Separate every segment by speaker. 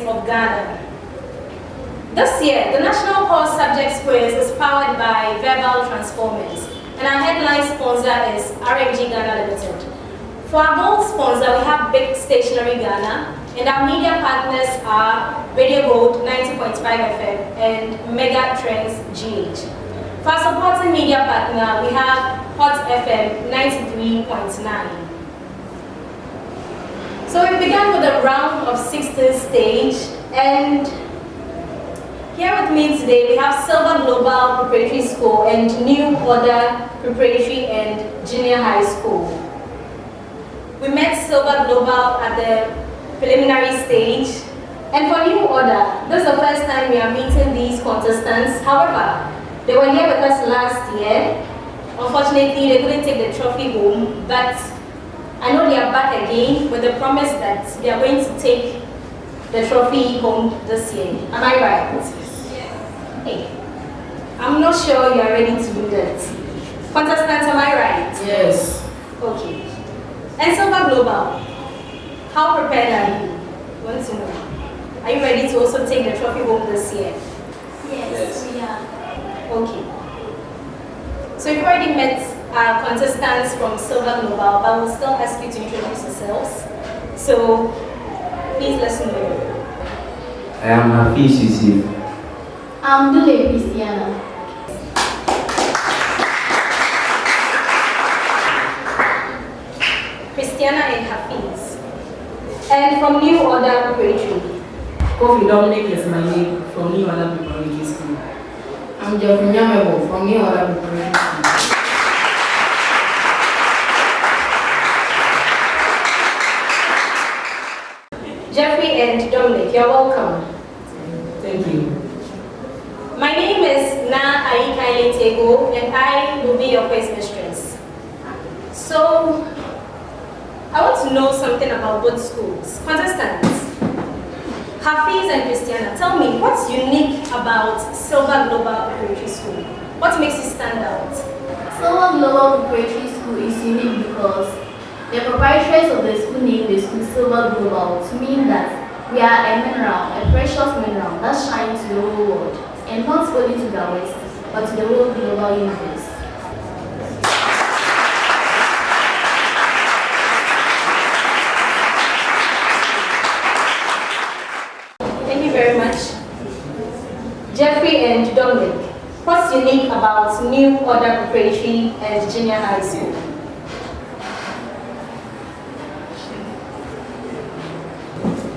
Speaker 1: Of Ghana. This year, the National Core Subjects Quiz is powered by Verbal Transformers, and our headline sponsor is RMG Ghana Limited. For our gold sponsor, we have Big Stationery Ghana, and our media partners are Radio Gold 90.5 FM and Mega Trends GH. For our supporting media partner, we have Hot FM 93.9. So we began with a round of 16 stage, and here with me today we have Silver Global Preparatory School and New Order Preparatory and Junior High School. We met Silver Global at the preliminary stage, and for New Order, this is the first time we are meeting these contestants. However, they were here with us last year. Unfortunately, they couldn't take the trophy home, but I know they are back again with the promise that they are going to take the trophy home this year. Am I right? Yes. Hey, I'm not sure you are ready to do that. Contestants, am I right?
Speaker 2: Yes.
Speaker 1: Okay. And Silver Global, how prepared are you? I want to know. Are you ready to also take the trophy home this year?
Speaker 3: Yes, we are.
Speaker 1: Okay. So you've already met our contestants from Silver Global, but we'll still ask you to introduce yourselves. So, please let's know.
Speaker 4: I am Hafiz Yusuf.
Speaker 3: I'm Dule Christiana.
Speaker 1: Christiana and Hafiz. And from New Order Preparatory.
Speaker 2: Kofi Dominic is my name from New Order Preparatory School.
Speaker 5: I'm Jeffrey Nyamebo from New Order Preparatory School.
Speaker 1: Jeffrey and Dominic, you're welcome.
Speaker 2: Thank you.
Speaker 1: My name is Na Aikaile Tego, and I will be your quiz mistress. So, I want to know something about both schools. Contestants, Hafiz and Christiana, tell me what's unique about Silver Global Preparatory School? What makes it stand out?
Speaker 3: Silver Global Preparatory School is unique because the proprietaries of the school named the school Silver Global to mean that we are a mineral, a precious mineral that shines to the whole world, and not only to the West, but to the whole global universe.
Speaker 1: Thank you very much. Jeffrey and Dominic, what's unique about New Order Preparatory and Junior High School?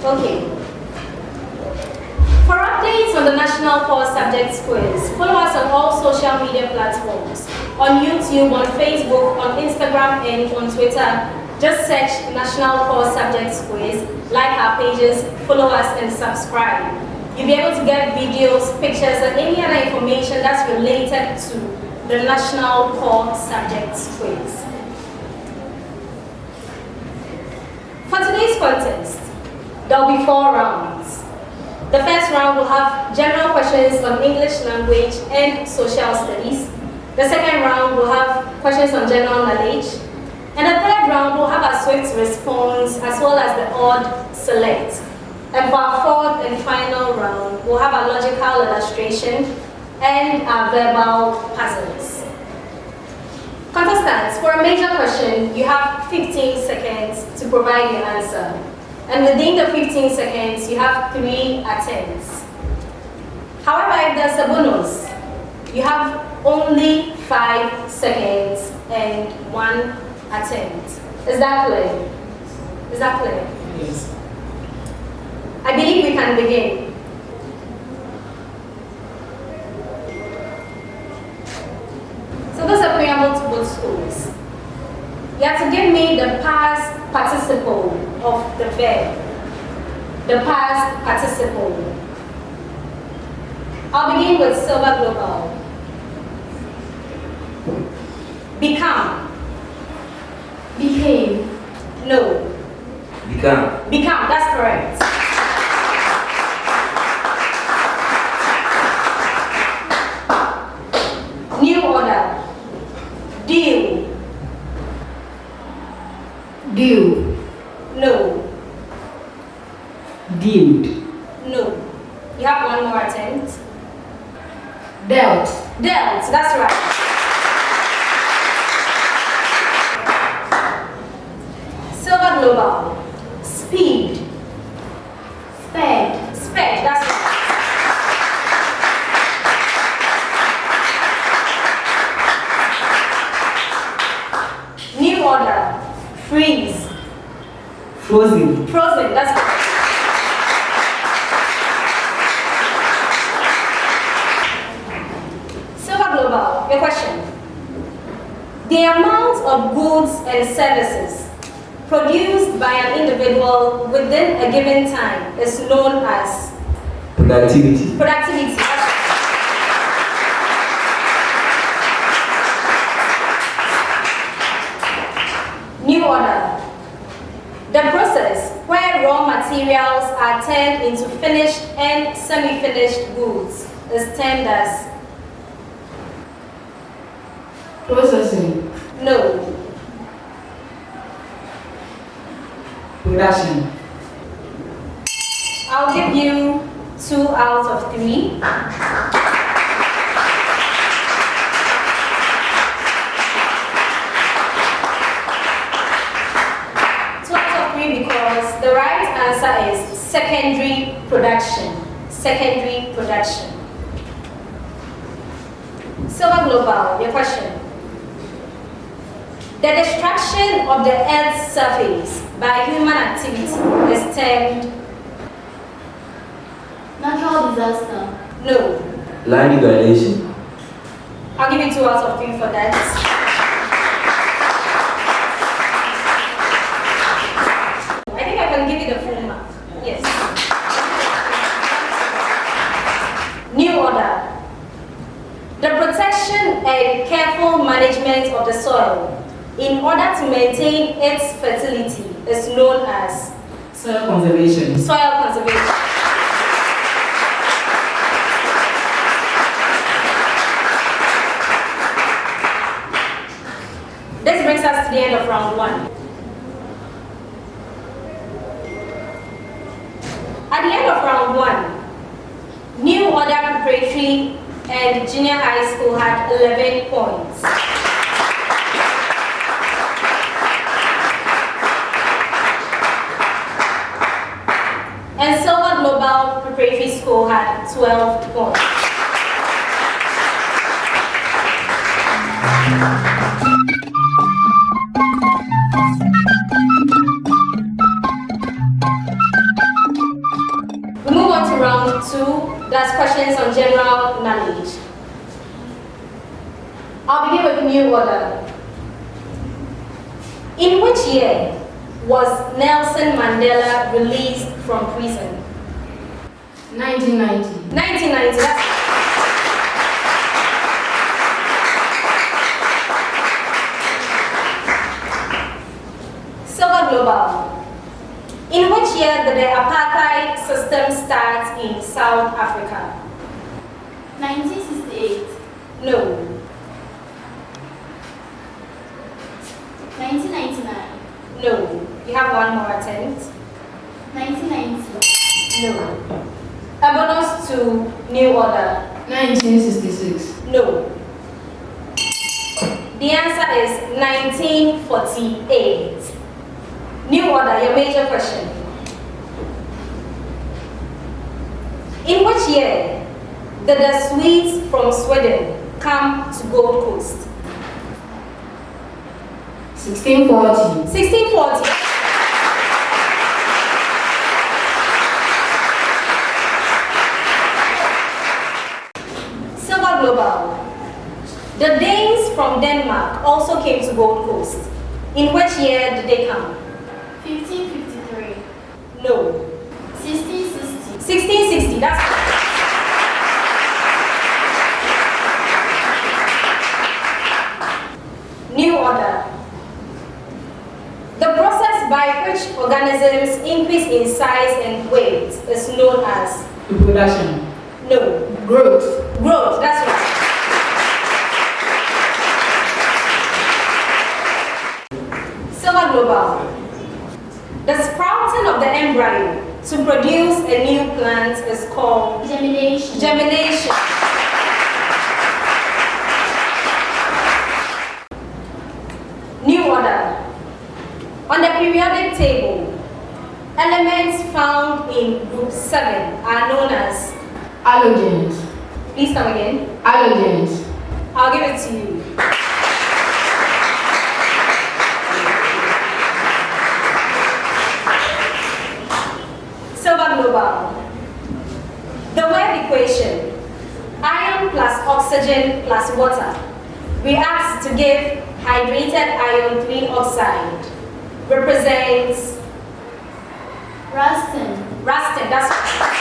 Speaker 1: Okay. For updates on the National Core Subjects Quiz, follow us on all social media platforms. On YouTube, on Facebook, on Instagram, and on Twitter. Just search National Core Subjects Quiz, like our pages, follow us, and subscribe. You'll be able to get videos, pictures, and any other information that's related to the National Core Subjects Quiz. For today's contest, there will be 4 rounds. The first round will have general questions on English language and social studies. The second round will have questions on general knowledge. And the third round will have a swift response as well as the odd select. And for our fourth and final round, we'll have a logical illustration and our verbal puzzles. Contestants, for a major question, you have 15 seconds to provide your answer. And within the 15 seconds, you have 3 attempts. However, if there's a bonus, you have only 5 seconds and 1 attempt. Is that clear? Is that clear?
Speaker 2: Yes.
Speaker 1: I believe we can begin. two schools. You have to give me the past participle of the verb. The past participle. I'll begin with Silver Global. Become.
Speaker 3: Became.
Speaker 1: No.
Speaker 4: Become.
Speaker 1: Become, that's correct. New order. Deal.
Speaker 5: Due.
Speaker 1: No.
Speaker 2: Deemed.
Speaker 1: No. You have one more attempt.
Speaker 5: Dealt.
Speaker 1: Dealt, that's right. Silver Global. Speed.
Speaker 3: Sped.
Speaker 1: Sped, that's right. New order. Freeze.
Speaker 2: Frozen.
Speaker 1: Frozen, that's correct. Silver Global, your question. The amount of goods and services produced by an individual within a given time is known as
Speaker 4: Productivity.
Speaker 1: productivity. New order. The process where raw materials are turned into finished and semi-finished goods is termed as
Speaker 5: Processing.
Speaker 1: no.
Speaker 2: Production.
Speaker 1: I'll give you 2 out of 3. 2 out of 3 because the right answer is secondary production. Secondary production. Silver Global, your question. The destruction of the Earth's surface by human activity is termed
Speaker 3: Natural disaster.
Speaker 1: no.
Speaker 4: Land degradation.
Speaker 1: I'll give you 2 out of 3 for that. I think I can give you the full mark. Yes. New order. The protection and careful management of the soil in order to maintain its fertility is known as
Speaker 2: Soil conservation.
Speaker 1: soil conservation. This brings us to the end of round 1. At the end of round 1, New Order Preparatory and Junior High School had 11 points. And Silver Global Preparatory School had 12 points. We move on to round 2, that's questions on general knowledge. I'll begin with New Order. In which year was Nelson Mandela released from prison?
Speaker 5: 1990.
Speaker 1: 1990. That's Silver Global. In which year did the apartheid system start in South Africa?
Speaker 3: 1968.
Speaker 1: No.
Speaker 3: 1999.
Speaker 1: No. You have one more attempt.
Speaker 3: 1990.
Speaker 1: No. A bonus to New Order.
Speaker 5: 1966.
Speaker 1: No. The answer is 1948. New Order, your major question. In which year did the Swedes from Sweden come to Gold Coast?
Speaker 5: 1640.
Speaker 1: 1640. Silver Global. The Danes from Denmark also came to Gold Coast. In which year did they come?
Speaker 3: 1553.
Speaker 1: No.
Speaker 3: 1660.
Speaker 1: 1660, that's correct. New order. The process by which organisms increase in size and weight is known as?
Speaker 2: Reproduction.
Speaker 1: No.
Speaker 2: Growth.
Speaker 1: Growth, that's right. Silver global. The sprouting of the embryo to produce a new plant is called?
Speaker 3: Germination.
Speaker 1: Germination. New order. On the periodic table, elements found in group 7 are known as?
Speaker 5: Halogens.
Speaker 1: Please come again.
Speaker 5: Halogens.
Speaker 1: I'll give it to you. Silver global. The word equation, iron plus oxygen plus water, reacts to give hydrated iron 3 oxide, represents?
Speaker 3: Rustin.
Speaker 1: Rustin, that's right.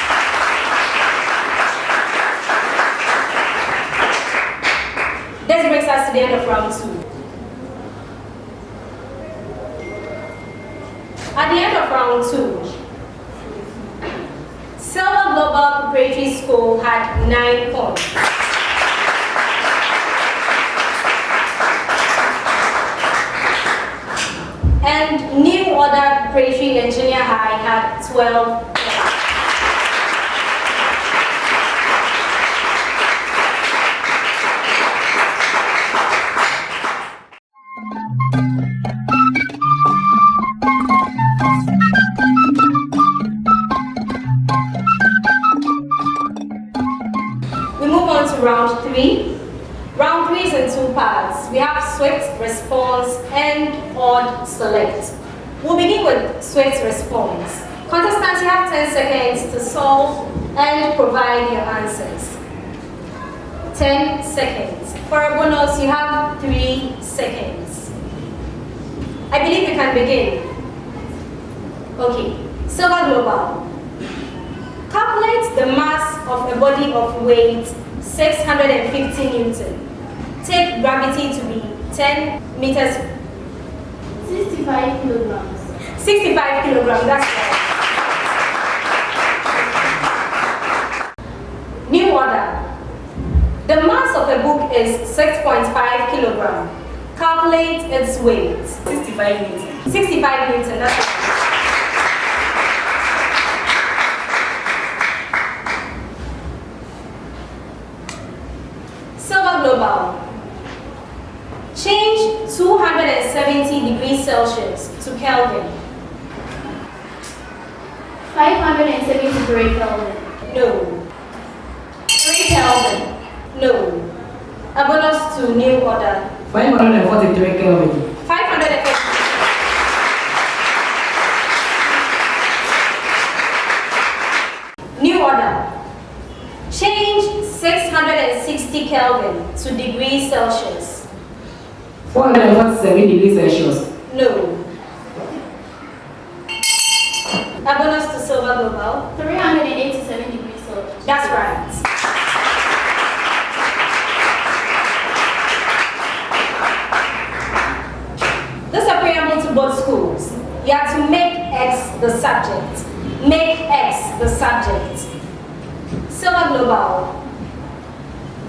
Speaker 1: This brings us to the end of round 2. At the end of round 2, Silver Global Preparatory School had 9 points. And New Order Preparatory and Junior High had 12 points. We move on to round 3. Round 3 is in 2 parts. We have swift response and odd select. We'll begin with swift response. Contestants, you have 10 seconds to solve and provide your answers. 10 seconds. For a bonus, you have 3 seconds. I believe you can begin. Okay. Silver Global. Calculate the mass of a body of weight 650 Newton. Take gravity to be 10 meters.
Speaker 3: 65 kilograms.
Speaker 1: 65 kilograms, that's right. New order. The mass of a book is 6.5 kilogram. Calculate its weight.
Speaker 2: 65 Newton.
Speaker 1: 65 Newton, that's right. Silver Global. Change 270 degrees Celsius to Kelvin.
Speaker 3: 573 Kelvin.
Speaker 1: No. 3 Kelvin. No. A bonus to New Order.
Speaker 2: 543 Kelvin.
Speaker 1: 550. New Order. Change 660 Kelvin to degrees Celsius.
Speaker 2: 447 degrees Celsius.
Speaker 1: No. A bonus to Silver Global.
Speaker 3: 387 degrees Celsius.
Speaker 1: That's right. This is a preamble to both schools. You have to make X the subject. Make X the subject. Silver Global.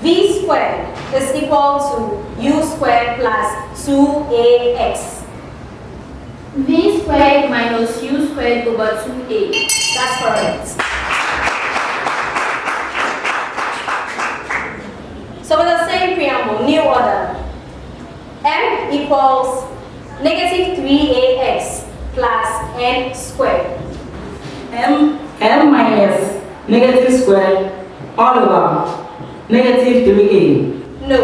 Speaker 1: V squared is equal to U squared plus 2AX.
Speaker 3: V squared minus U squared over 2A.
Speaker 1: That's correct. So with the same preamble, new order. M equals negative 3AX plus N squared.
Speaker 2: M minus negative squared all over negative 3A.
Speaker 1: No.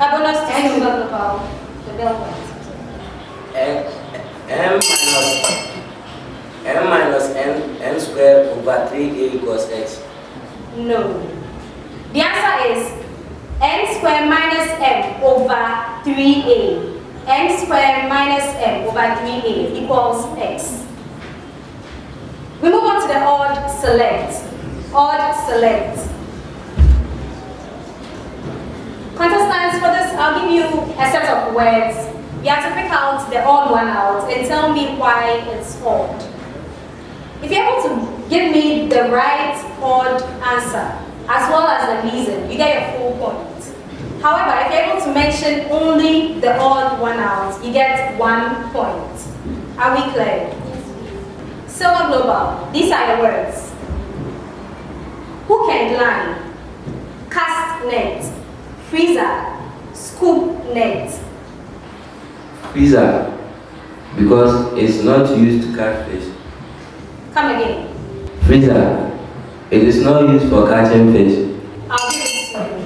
Speaker 1: A bonus to Silver Global. The bell went.
Speaker 4: M minus n squared over 3a equals x.
Speaker 1: No. The answer is n squared minus m over 3a. N squared minus m over 3a equals x. We move on to the odd select. Odd select. Contestants, for this, I'll give you a set of words. You have to pick out the odd one out and tell me why it's odd. If you're able to give me the right odd answer, as well as the reason, you get a full point. However, if you're able to mention only the odd one out, you get 1 point. Are we clear? Silver Global, these are the words. Hook and line, cast net, freezer, scoop net.
Speaker 4: Freezer, because it's not used to catch fish.
Speaker 1: Come again.
Speaker 4: Freezer, it is not used for catching fish.
Speaker 1: I'll give it to you.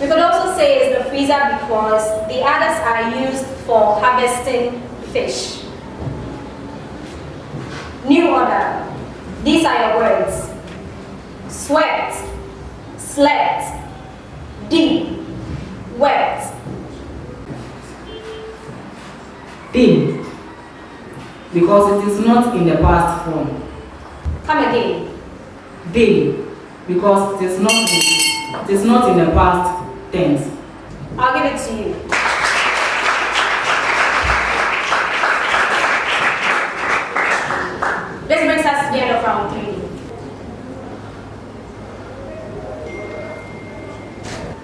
Speaker 1: We could also say it's the freezer because the others are used for harvesting fish. New order. These are your words. Sweat, slept, deep, wet.
Speaker 2: Deep, because it is not in the past form.
Speaker 1: Come again.
Speaker 2: Deep, because it is not in the past tense.
Speaker 1: I'll give it to you. This brings us to the end of round 3.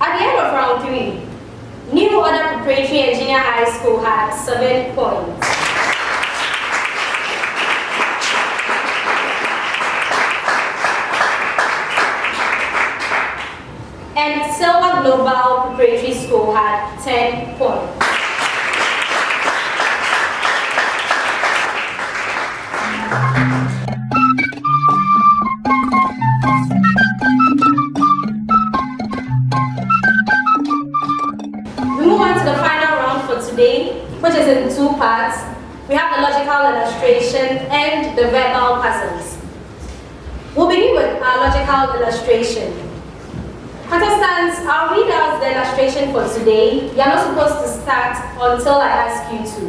Speaker 1: At the end of round 3, New Order Preparatory and Junior High School had 7 points. And Silver Global Preparatory School had 10 points. We move on to the final round for today, which is in 2 parts. We have the logical illustration and the verbal puzzles. We'll begin with our logical illustration. Contestants, I'll read out the illustration for today. You're not supposed to start until I ask you to.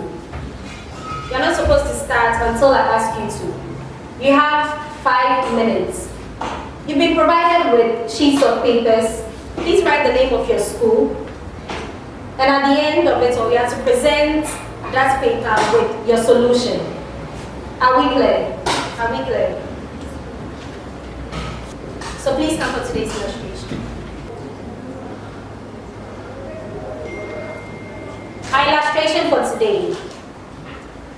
Speaker 1: You're not supposed to start until I ask you to. You have 5 minutes. You've been provided with sheets of papers. Please write the name of your school. And at the end of it all, you have to present that paper with your solution. Are we clear? Are we clear? So please come for today's illustration. Our illustration for today.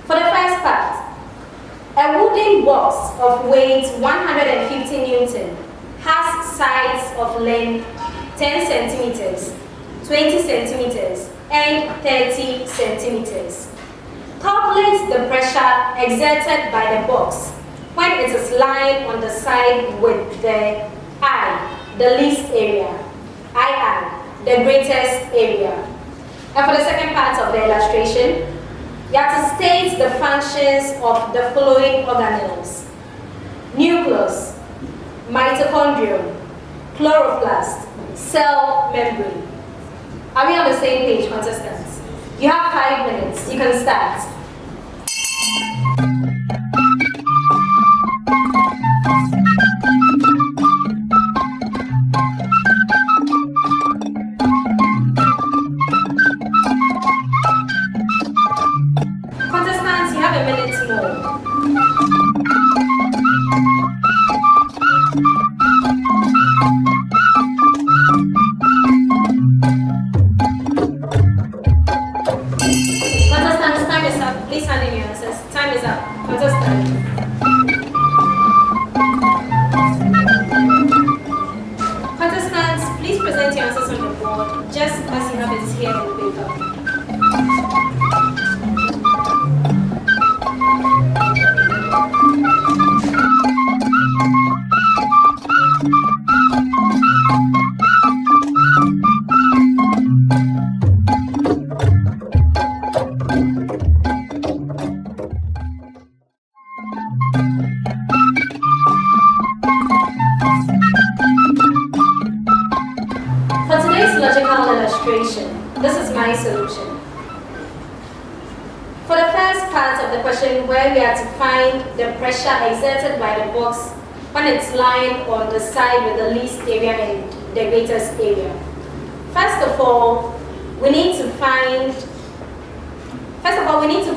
Speaker 1: For the first part, a wooden box of weight 150 Newton has sides of length 10 centimeters, 20 centimeters, and 30 centimeters. Calculate the pressure exerted by the box when it is lying on the side with the I, the least area, II, the greatest area. And for the second part of the illustration, you have to state the functions of the following organelles: nucleus, mitochondrium, chloroplast, cell membrane. Are we on the same page, contestants? You have 5 minutes. You can start. Contestants, you have a minute more. Contestants, time is up. Please hand in your answers. Time is up. Contestants. Contestants, please present your answers on the board, just as you have it here on the paper. illustration. This is my solution. For the first part of the question, where we are to find the pressure exerted by the box when it's lying on the side with the least area and the greatest area. First of all, we need to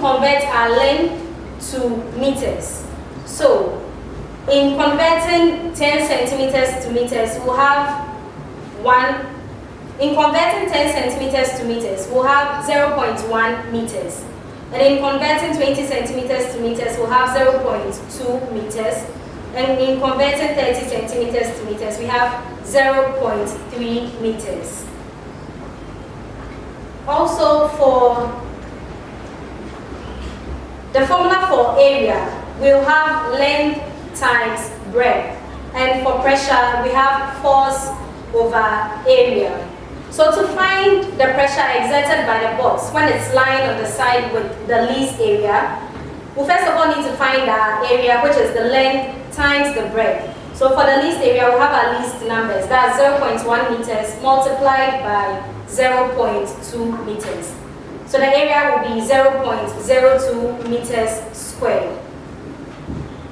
Speaker 1: convert our length to meters. So, in converting 10 centimeters to meters, we'll have 0.1 meters. And in converting 20 centimeters to meters, we'll have 0.2 meters. And in converting 30 centimeters to meters, we have 0.3 meters. Also, for the formula for area, we'll have length times breadth. And for pressure, we have force over area. So to find the pressure exerted by the box when it's lying on the side with the least area, we first of all need to find our area, which is the length times the breadth. So for the least area, we'll have our least numbers. That's 0.1 meters multiplied by 0.2 meters. So the area will be 0.02 meters squared.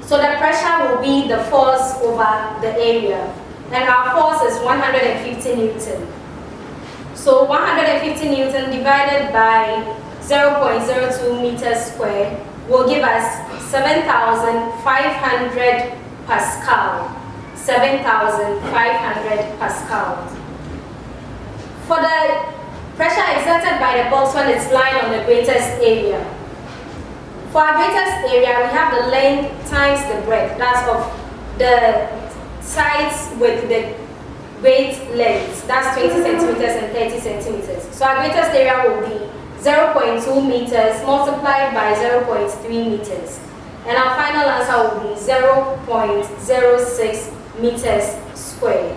Speaker 1: So the pressure will be the force over the area. And our force is 150 Newton. So 150 Newton divided by 0.02 meters squared will give us 7,500 Pascal. 7,500 Pascal. For the pressure exerted by the box when it's lying on the greatest area. For our greatest area, we have the length times the breadth. That's of the sides with the great lengths. That's 20 centimeters and 30 centimeters. So our greatest area will be 0.2 meters multiplied by 0.3 meters. And our final answer will be 0.06 meters squared.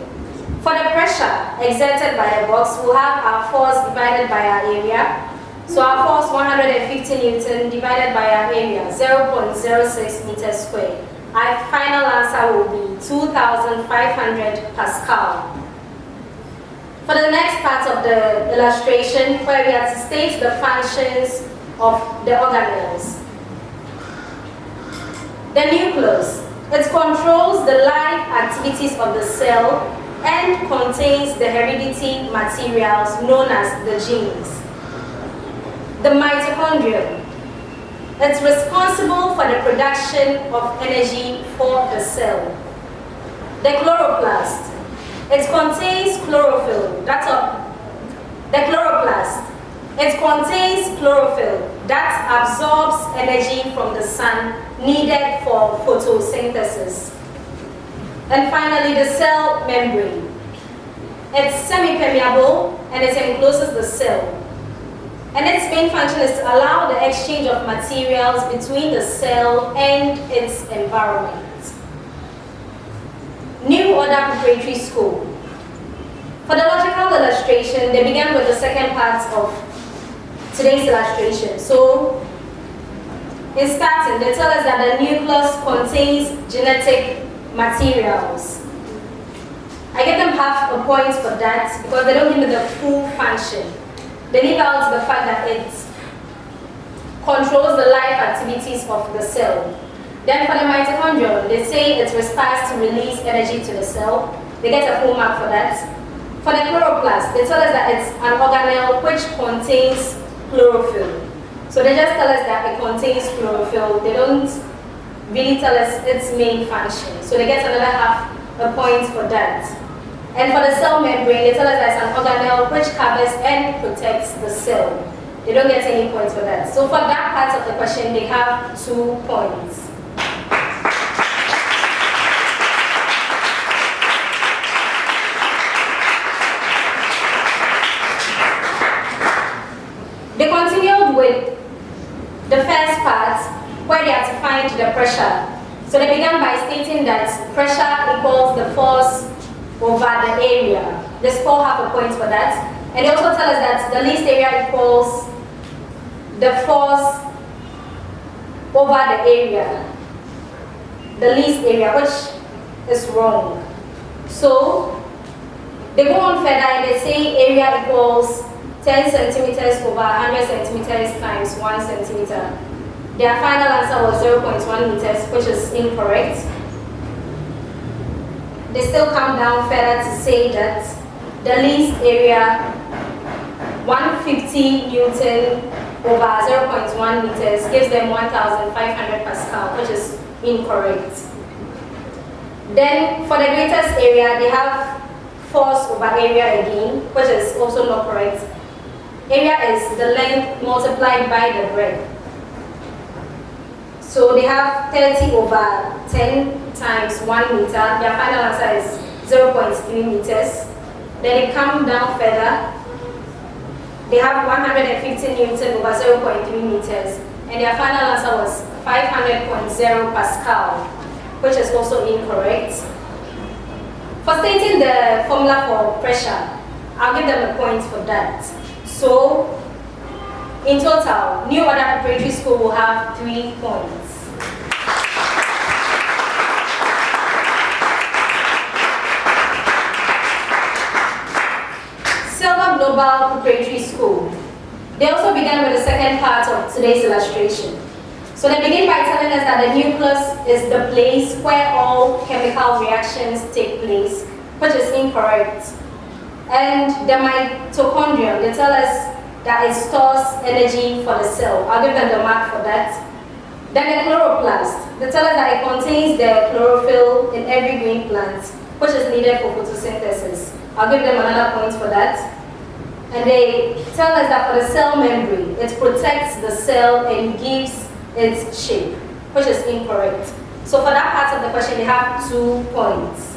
Speaker 1: For the pressure exerted by the box, we'll have our force divided by our area. So our force 150 Newton divided by our area, 0.06 meters squared. Our final answer will be 2,500 Pascal. For the next part of the illustration, where we have to state the functions of the organelles. The nucleus. It controls the life activities of the cell and contains the heredity materials known as the genes. The mitochondrion. It's responsible for the production of energy for the cell. The chloroplast. It contains chlorophyll. The chloroplast. It contains chlorophyll that absorbs energy from the sun needed for photosynthesis. And finally, the cell membrane. It's semi-permeable and it encloses the cell. And its main function is to allow the exchange of materials between the cell and its environment. New Order Preparatory School. For the logical illustration, they began with the second part of today's illustration. So, in starting, they tell us that the nucleus contains genetic materials. I give them half a point for that because they don't give me the full function. They leave out the fact that it controls the life activities of the cell. Then for the mitochondria, they say it responds to release energy to the cell. They get a full mark for that. For the chloroplast, they tell us that it's an organelle which contains chlorophyll. So they just tell us that it contains chlorophyll. They don't really tell us its main function. So they get another half a point for that. And for the cell membrane, they tell us that it's an organelle which covers and protects the cell. They don't get any points for that. So for that part of the question, they have 2 points. They continued with the first part where they had to find the pressure. So they began by stating that pressure equals the force over the area. They score half a point for that. And they also tell us that the least area equals the force over the area. The least area, which is wrong. So they go on further and they say area equals 10 centimeters over 100 centimeters times 1 centimeter. Their final answer was 0.1 meters, which is incorrect. They still come down further to say that the least area, 150 Newton over 0.1 meters, gives them 1,500 Pascal, which is incorrect. Then for the greatest area, they have force over area again, which is also not correct. Area is the length multiplied by the breadth. So they have 30 over 10 times 1 meter. Their final answer is 0.3 meters. Then they come down further. They have 150 Newton over 0.3 meters. And their final answer was 500.0 Pascal, which is also incorrect. For stating the formula for pressure, I'll give them a point for that. So, in total, New Order Preparatory School will have 3 points. Silver Global Preparatory School. They also began with the second part of today's illustration. So they begin by telling us that the nucleus is the place where all chemical reactions take place, which is incorrect. And the mitochondrion, they tell us that it stores energy for the cell. I'll give them the mark for that. Then the chloroplast, they tell us that it contains the chlorophyll in every green plant, which is needed for photosynthesis. I'll give them another point for that. And they tell us that for the cell membrane, it protects the cell and gives its shape, which is incorrect. So for that part of the question, they have 2 points.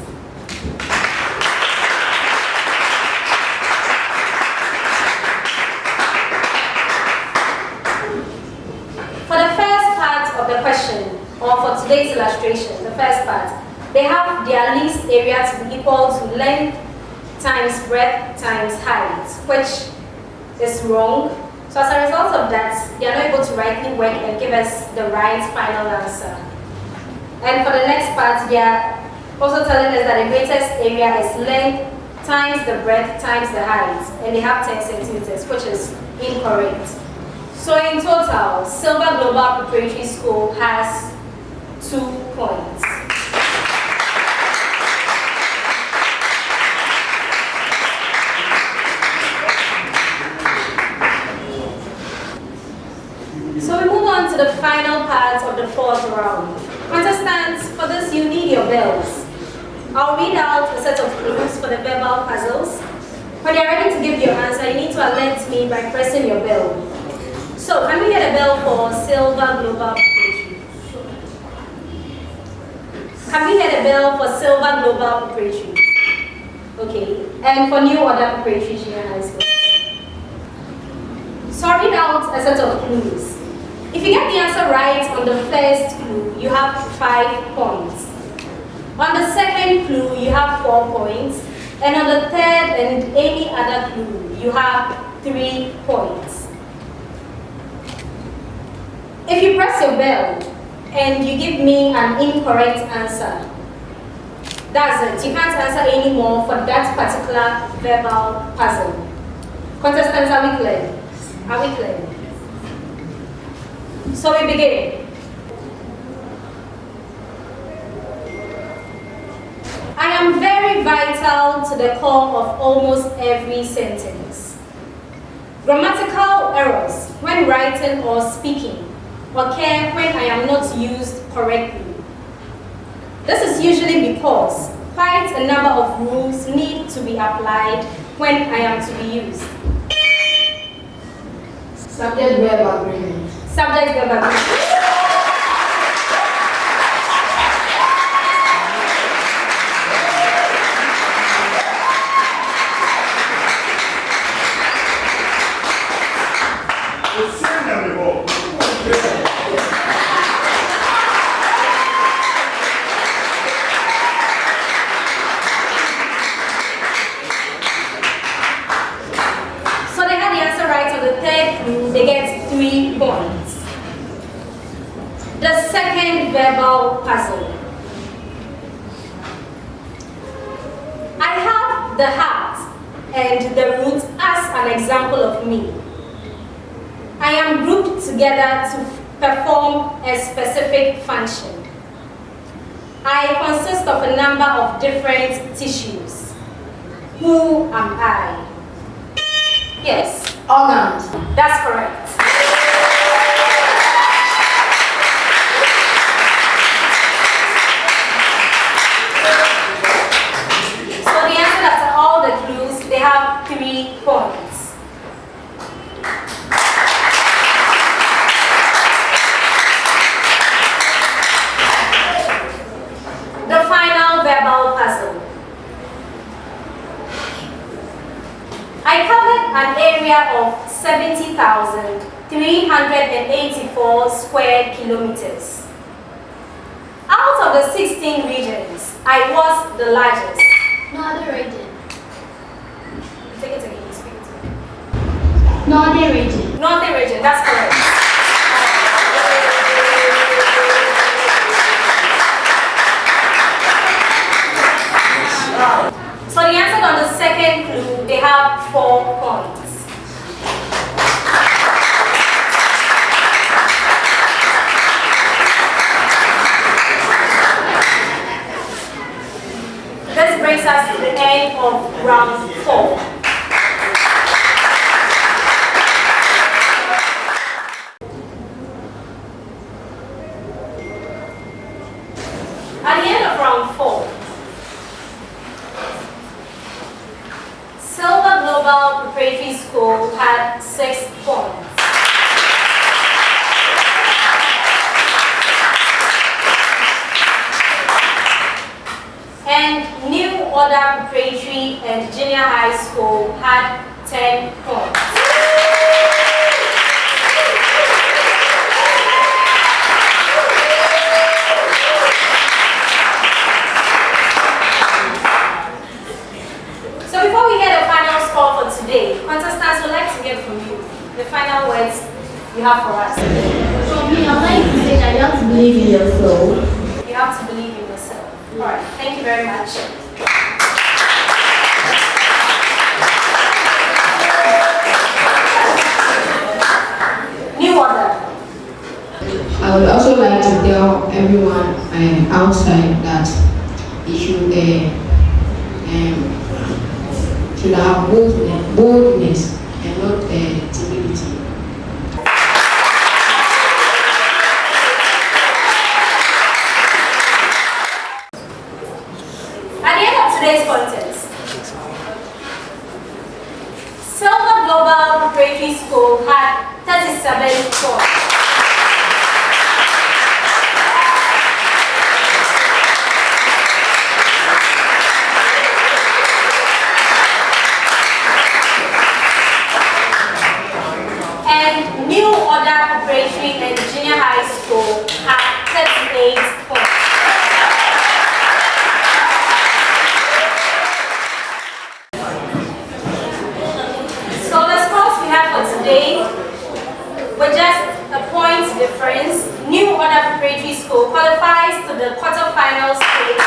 Speaker 1: For the first part of the question, or for today's illustration, the first part, they have their least area to be equal to length times breadth times height, which is wrong. So as a result of that, they are not able to rightly work and give us the right final answer. And for the next part, they are also telling us that the greatest area is length times the breadth times the height, and they have 10 centimeters, which is incorrect. So in total, Silver Global Preparatory School has 2 points. So we move on to the final part of the 4th round. Contestants, for this you need your bells. I'll read out a set of clues for the verbal puzzles. When you're ready to give your answer, you need to alert me by pressing your bell. So, can we get a bell for Silver Global Preparatory? Can we get a bell for Silver Global Preparatory? Okay. And for New Order Preparatory Junior High School? So I'll read out a set of clues. If you get the answer right on the first clue, you have 5 points. On the second clue, you have 4 points. And on the third and any other clue, you have 3 points. If you press your bell and you give me an incorrect answer, that's it. You can't answer anymore for that particular verbal puzzle. Contestants, are we clear? Are we clear? So we begin. I am very vital to the core of almost every sentence. Grammatical errors when writing or speaking occur when I am not used correctly. This is usually because quite a number of rules need to be applied when I am to be used.
Speaker 5: Subject verb agreement.
Speaker 1: Subject verb agreement. They get 3 points. The second verbal puzzle. I have the heart and the root as an example of me. I am grouped together to perform a specific function. I consist of a number of different tissues. Who am I? Yes.
Speaker 5: Organs.
Speaker 1: That's correct. So the answer after all the clues, they have 3 points. The final verbal puzzle. I covered an area of 70,384 square kilometers. Out of the 16 regions, I was the largest.
Speaker 3: No other region.
Speaker 1: Take it again, speak it.
Speaker 3: No other region.
Speaker 1: Northern region, that's correct. So the answer on the second clue, they have 4 points. This brings us to the end of round 4. At the end of round 4, Silver Global Preparatory School had 6 points. And New Order Preparatory and Junior High School had 10 points. So before we hear the final score for today, contestants would like to get from you the final words you have for us.
Speaker 3: For me, I'd like to say that you have to believe in yourself.
Speaker 1: You have to believe in yourself. All right, thank you very much. New Order.
Speaker 5: I would also like to tell everyone outside that they should have boldness and not timidity.
Speaker 1: At the end of today's contest, Silver Global Preparatory School had 37 points. And New Order Preparatory and Junior High School had 38 points. So the scores we have for today were just a point difference. New Order Preparatory School qualifies to the quarterfinal stage.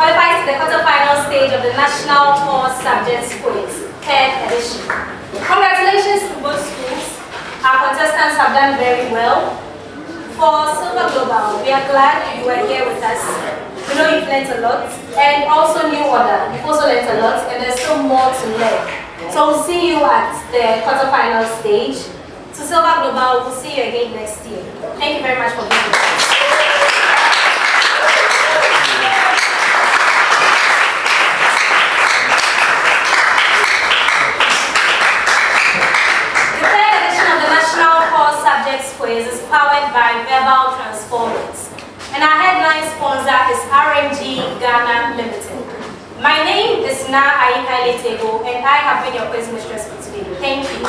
Speaker 1: Qualifies to the quarterfinal stage of the National Core Subjects Quiz, 3rd edition. Congratulations to both schools. Our contestants have done very well. For Silver Global, we are glad you were here with us. We know you've learned a lot. And also New Order, you've also learned a lot, and there's still more to learn. So we'll see you at the quarterfinal stage. To Silver Global, we'll see you again next year. Thank you very much for being with us. Quiz is powered by Verbal Transformers, and our headline sponsor is RMG Ghana Limited. My name is Na Aika Letego, and I have been your quiz mistress for today. Thank you.